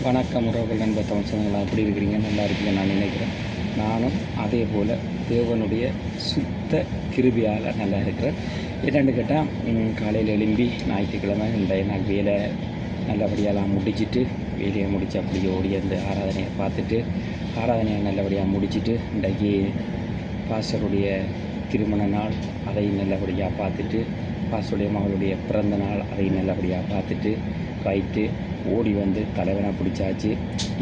வணக்கம் உறவுகள் நண்பர் தமிழ் சொந்தங்களா எப்படி இருக்கிறீங்க? நல்லா இருக்கீங்க நான் நினைக்கிறேன். நானும் அதே போல் தேவனுடைய சுத்த கிருபியால் நல்லா இருக்கிறேன். என்னென்னு கேட்டால், காலையில் எழும்பி ஞாயிற்றுக்கிழமை இன்றைய நாள் வேலை நல்லபடியெல்லாம் முடிச்சுட்டு, வேலையை முடித்து அப்படியே ஓடி அந்த ஆராதனையை பார்த்துட்டு, ஆராதனையை நல்லபடியாக முடிச்சுட்டு, இன்றைக்கு பாஸ்டருடைய திருமண நாள் அதையும் நல்லபடியாக பார்த்துட்டு, பாஸ்டருடைய மகளுடைய பிறந்த நாள் அதையும் நல்லபடியாக பார்த்துட்டு ரைட்டு ஓடி வந்து தலைவனாக பிடிச்சாச்சு.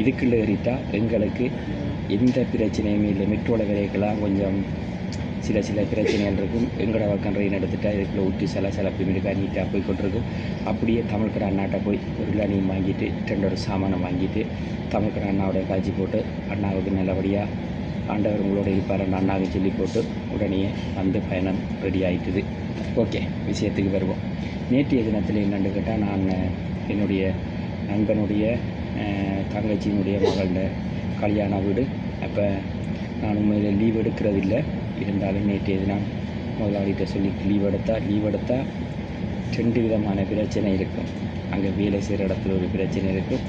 இதுக்குள்ளே ஏறிட்டால் எங்களுக்கு எந்த பிரச்சனையுமே இல்லை. மெட்ரோவில் விரைக்கெல்லாம் கொஞ்சம் சில பிரச்சனைகள் இருக்கும். எங்களோட பக்கம் ட்ரெயின் எடுத்துகிட்டா இதுக்குள்ளே ஊற்றி சில பின்னாடி நீட்டாக போய் கொண்டிருக்கும். அப்படியே தமிழ்கடை அண்ணாட்ட போய் ஒரு இளநியும் வாங்கிட்டு 2 சாமானை வாங்கிட்டு தமிழ்கடை அண்ணாவோடைய காய்ச்சி போட்டு அண்ணாவுக்கு நல்லபடியாக ஆண்டவர் உங்களோட இருப்பார் அண்ணாவுக்கு சொல்லி போட்டு உடனே வந்து பயணம் ரெடி ஆகிட்டுது. ஓகே, விஷயத்துக்கு வருவோம். நேற்றைய தினத்தில் என்னென்னு கேட்டால், நான் என்னுடைய நண்பனுடைய தங்கச்சியினுடைய மகளோட கல்யாண வீடு. அப்போ நான் உண்மையில் லீவ் எடுக்கிறதில்லை. இருந்தாலும் நேற்றைய தினம் முதலாளிகிட்ட சொல்லி லீவ் எடுத்தால் 2 விதமான பிரச்சனை இருக்கும். அங்கே வேலை செய்கிற இடத்துல ஒரு பிரச்சனை இருக்கும்.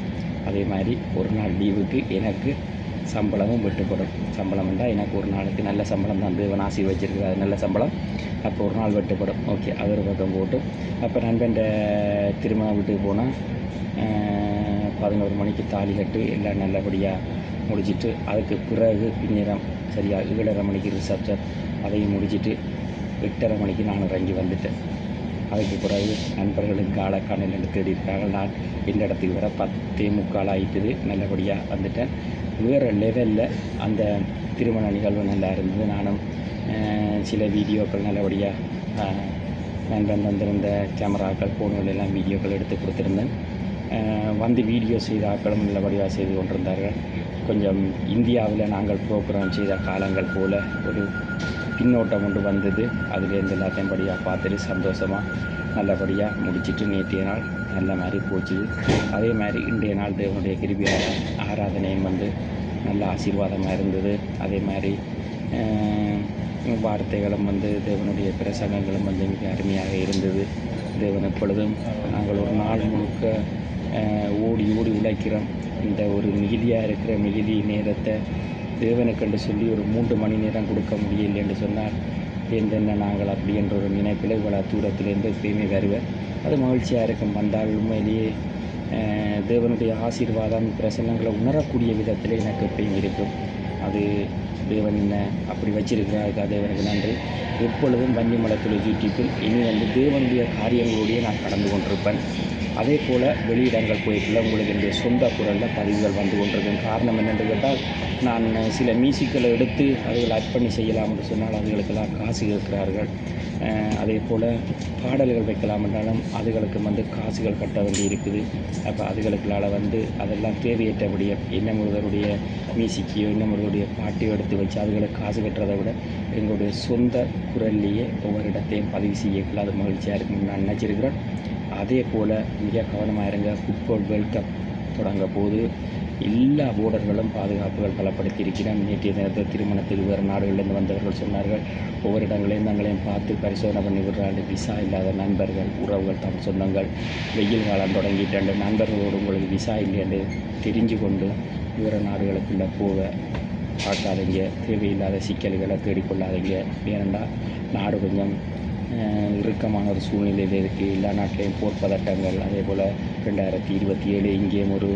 அதே மாதிரி ஒரு நாள் லீவுக்கு எனக்கு சம்பளமும் வெட்டுப்படும். சம்பளம் என்றால் எனக்கு ஒரு நாளைக்கு நல்ல சம்பளம் தான் தேவன் வச்சுருக்கு, அது நல்ல சம்பளம். அப்போ ஒரு நாள் வெட்டுப்படும். ஓகே, அது ஒரு பக்கம் போட்டு அப்போ நண்பன் திருமண வீட்டுக்கு போனால் 11 மணிக்கு தாலி கட்டு எல்லாம் நல்லபடியாக முடிச்சுட்டு, அதுக்கு பிறகு பின்னிரம் சரியாக 7:30 மணிக்கு ரிசப்ஷன் அதையும் முடிச்சுட்டு 8:30 மணிக்கு நான் இறங்கி வந்துட்டேன். அதுக்கு பிறகு நண்பர்களுக்கு ஆளக்கானையில் தேடியிருக்காங்க. நான் இந்த இடத்துக்கு வர 10:45 ஆகிட்டுது. நல்லபடியாக வந்துட்டேன். வேறு லெவலில் அந்த திருமண நிகழ்வு நல்லா இருந்தது. நானும் சில வீடியோக்கள் நல்லபடியாக நண்பன் வந்திருந்த கேமராக்கள் ஃபோன்கள் எல்லாம் வீடியோக்கள் எடுத்து கொடுத்துருந்தேன். வந்து வீடியோ செய்த ஆட்களும் நல்லபடியாக செய்து கொண்டிருந்தார்கள். கொஞ்சம் இந்தியாவில் நாங்கள் ப்ரோக்ராம் செய்த காலங்கள் போல் ஒரு பின்னோட்டம் ஒன்று வந்தது. அதுலேருந்து எல்லாத்தையும் படியாக பார்த்துட்டு சந்தோஷமாக நல்லபடியாக முடிச்சுட்டு நேற்றைய நாள் நல்ல மாதிரி போச்சு. அதே மாதிரி இன்றைய நாள் தேவனுடைய கிருபையான ஆராதனையும் வந்து நல்ல ஆசீர்வாதமாக இருந்தது. அதே மாதிரி வார்த்தைகளும் வந்து தேவனுடைய பிரசங்கங்களும் வந்து மிக அருமையாக இருந்தது. தேவன் எப்பொழுதும் நாங்கள் ஒரு நாள் முழுக்க ஓடி உழைக்கிறோம். இந்த ஒரு மிகுதியாக இருக்கிற மிகுதி நேரத்தை தேவனுக்கென்று சொல்லி ஒரு 3 மணி நேரம் கொடுக்க முடியலை என்று சொன்னால் என்ன நாங்கள் அப்படி என்ற ஒரு நினைப்பில் இவ்வளோ தூரத்திலேருந்து எப்பயுமே வருவேன். அது மகிழ்ச்சியாக இருக்கும். வந்தால் உண்மையிலேயே தேவனுடைய ஆசீர்வாதம் பிரசன்னங்களை உணரக்கூடிய விதத்தில் எனக்கு எப்பயும் இருக்கும். அது தேவன் என்ன அப்படி வச்சிருக்கிறாருக்கா தேவனுக்கு நன்றி. எப்பொழுதும் வன்னிமலத்தில் யூடியூப்பில் இனி வந்து தேவனுடைய காரியங்களோடையே நான் கடந்து கொண்டிருப்பேன். அதே போல் வெளியிடங்கள் போயிட்டுள்ள உங்களுக்கு என்னுடைய சொந்த குரலில் பதிவுகள் வந்து கொண்டிருக்கும். காரணம் என்னென்று கேட்டால், நான் சில மியூசிக்களை எடுத்து அதுகளை ஆட் பண்ணி செய்யலாம் என்று சொன்னால் அதுகளுக்கெல்லாம் காசு கேட்கிறார்கள். அதே போல் பாடல்கள் வைக்கலாம் என்றாலும் அதுகளுக்கு வந்து காசுகள் கட்ட வேண்டி இருக்குது. அப்போ அதுகளுக்களால் வந்து அதெல்லாம் தேவையற்றபடியே இன்னொருவருடைய மியூசிக்கையோ இன்னொருவருடைய பாட்டையோ எடுத்து வச்சு அதுகளுக்கு காசு கட்டுறதை விட எங்களுடைய சொந்த குரல்லையே ஒவ்வொரு இடத்தையும் பதிவு செய்யக்கலாம். அது மகிழ்ச்சியாக இருக்குன்னு நான் நினச்சிருக்கிறேன். அதே போல் மிக கவனமாக இருங்க. ஃபுட்பால் வேர்ல்ட் கப் தொடங்க போது எல்லா போர்டர்களும் பாதுகாப்புகள் பலப்படுத்தி இருக்கிறேன். நேற்றைய தினத்தில் திருமணத்துக்கு வேறு நாடுகளிலிருந்து வந்தவர்கள் சொன்னார்கள், ஒவ்வொரு இடங்களையும் தங்களையும் பார்த்து பரிசோதனை பண்ணி விடுறாங்க. விசா இல்லாத நண்பர்கள், உறவுகள், தமிழ் சொந்தங்கள், வெயில் காலம் தொடங்கிட்டு நண்பர்களோடு உங்களுக்கு விசா இல்லைன்னு தெரிஞ்சு கொண்டு வேறு நாடுகளுக்குள்ளே போக பார்க்காதீங்க. தேவையில்லாத சிக்கல்களை தேடிக்கொள்ளாதீங்க. ஏனென்றால் நாடு கொஞ்சம் இறுக்கமான ஒரு சூழ்நிலையில் இருக்குது. எல்லா நாட்டிலையும் போர் பதட்டங்கள். அதே போல் 2027 இங்கேயும் ஒரு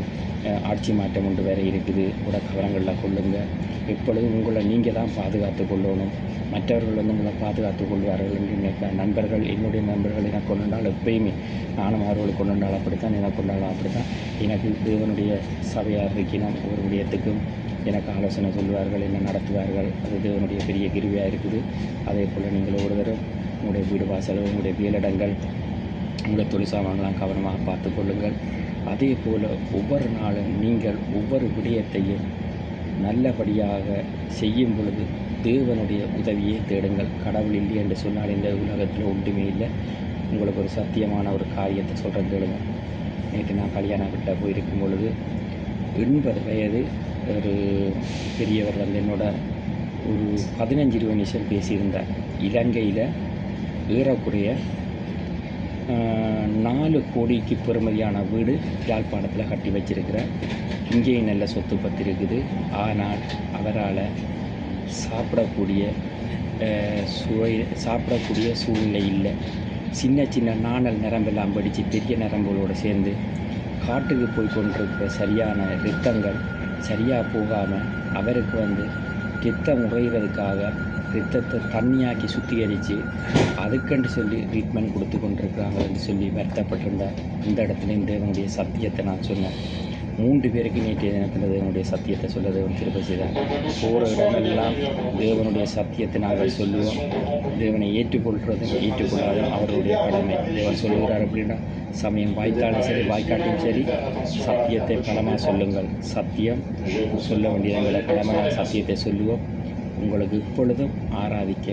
ஆட்சி மாற்றம் ஒன்று வேறு இருக்குது. கூட கவனங்களில் கொள்ளுங்கள். எப்பொழுதும் உங்களை நீங்கள் தான் பாதுகாத்து கொள்ளணும். மற்றவர்கள் வந்து உங்களை பாதுகாத்து கொள்வார்கள் என்று நினைக்கிறேன். நண்பர்கள், என்னுடைய நண்பர்கள் எனக்கு கொண்டால் எப்பயுமே நானும் அவர்களுக்கு கொண்டால் அப்படித்தான், எனக்கு கொண்டாலும் அப்படித்தான். எனக்கு தேவனுடைய சபையார் இருக்கணும். ஒவ்வொரு விடயத்துக்கும் எனக்கு ஆலோசனை சொல்வார்கள், என்ன நடத்துவார்கள். அது தேவனுடைய பெரிய கிருபையாக இருக்குது. அதே போல் நீங்கள் ஒரு தடவை உங்களுடைய வீடு வாசல், உங்களுடைய வேலிடங்கள், உங்களுடைய தொழிற்சாலைகளாம் கவனமாக பார்த்து கொள்ளுங்கள். அதே போல் ஒவ்வொரு நாளும் நீங்கள் ஒவ்வொரு விடயத்தையும் நல்லபடியாக செய்யும் பொழுது தேவனுடைய உதவியை தேடுங்கள். கடவுள் இல்லை என்று சொன்னால் இந்த உலகத்தில் ஒன்றுமே இல்லை. உங்களுக்கு ஒரு சத்தியமான ஒரு காரியத்தை சொல்கிறேன் கேளுங்க. நேற்று நான் கல்யாண வீட்டை போயிருக்கும் பொழுது 80 வயது ஒரு பெரியவர் வந்து என்னோட ஒரு 15-20 நிமிஷம் பேசியிருந்தார். இலங்கையில் ஏறக்குறைய 4 கோடிக்கு பெறுமதியான வீடு யாழ்ப்பாணத்தில் கட்டி வச்சிருக்கிறார். இங்கேயும் நல்ல சொத்து பத்து இருக்குது. ஆனால் அவரால் சாப்பிடக்கூடிய சூழ்நிலை இல்லை. சின்ன சின்ன நாணல் நரம்பெல்லாம் படித்து பெரிய நரம்புகளோடு சேர்ந்து காட்டுக்கு போய் கொண்டிருக்கிற சரியான இரத்தங்கள் சரியாக போகாமல் அவருக்கு இரத்தம் உறைகிறதுக்காக இரத்தத்தை தண்ணியாக்கி சுத்திகரித்து அதுக்கென்று சொல்லி ட்ரீட்மெண்ட் கொடுத்து கொண்டிருக்கிறாங்கன்னு சொல்லி வருத்தப்பட்டிருந்தார். இந்த இடத்துல தேவனுடைய சத்தியத்தை நான் சொன்னேன். 3 பேருக்கு நேற்றைய தினத்தில் தேவனுடைய சத்தியத்தை சொல்ல தேவன் கிருபை செய்தார். போகிற இடமெல்லாம் தேவனுடைய சத்தியத்தை நாங்கள் சொல்லுவோம். தேவனை ஏற்றுக்கொள்கிறதும் ஏற்றுக்கொள்ளாதும் அவருடைய கடமை. தேவன் சொல்லுகிறார் அப்படின்னா, சமயம் வாய்த்தாலும் சரி வாய்க்காட்டும் சரி சத்தியத்தை பலமாக சொல்லுங்கள். சத்தியம் சொல்ல வேண்டிய எங்களை கடமை. சத்தியத்தை சொல்லுவோம். உங்களுக்கு இப்பொழுதும் ஆராதிக்க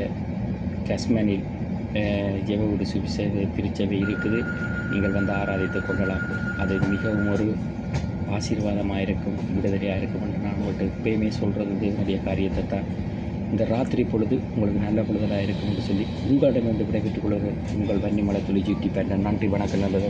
கஸ்மனில் ஜெபவீடு சுவிசேஷ திருச்சபை இருக்குது. நீங்கள் ஆராதித்து கொள்ளலாம். அது மிகவும் ஒரு ஆசீர்வாதமாக இருக்கும், விடுதலையாக இருக்கும் என்று நான் உங்கள்கிட்ட எப்பயுமே சொல்கிறது தேவனுடைய காரியத்தை தான். இந்த ராத்திரி பொழுது உங்களுக்கு நல்ல பொழுதலாக இருக்கும் என்று சொல்லி உங்களிடமிருந்து விடைபெற்றுக் கொள்கிறேன். உங்கள் வன்னிமலை தொழிற்சி. நன்றி, வணக்கம். நல்லது.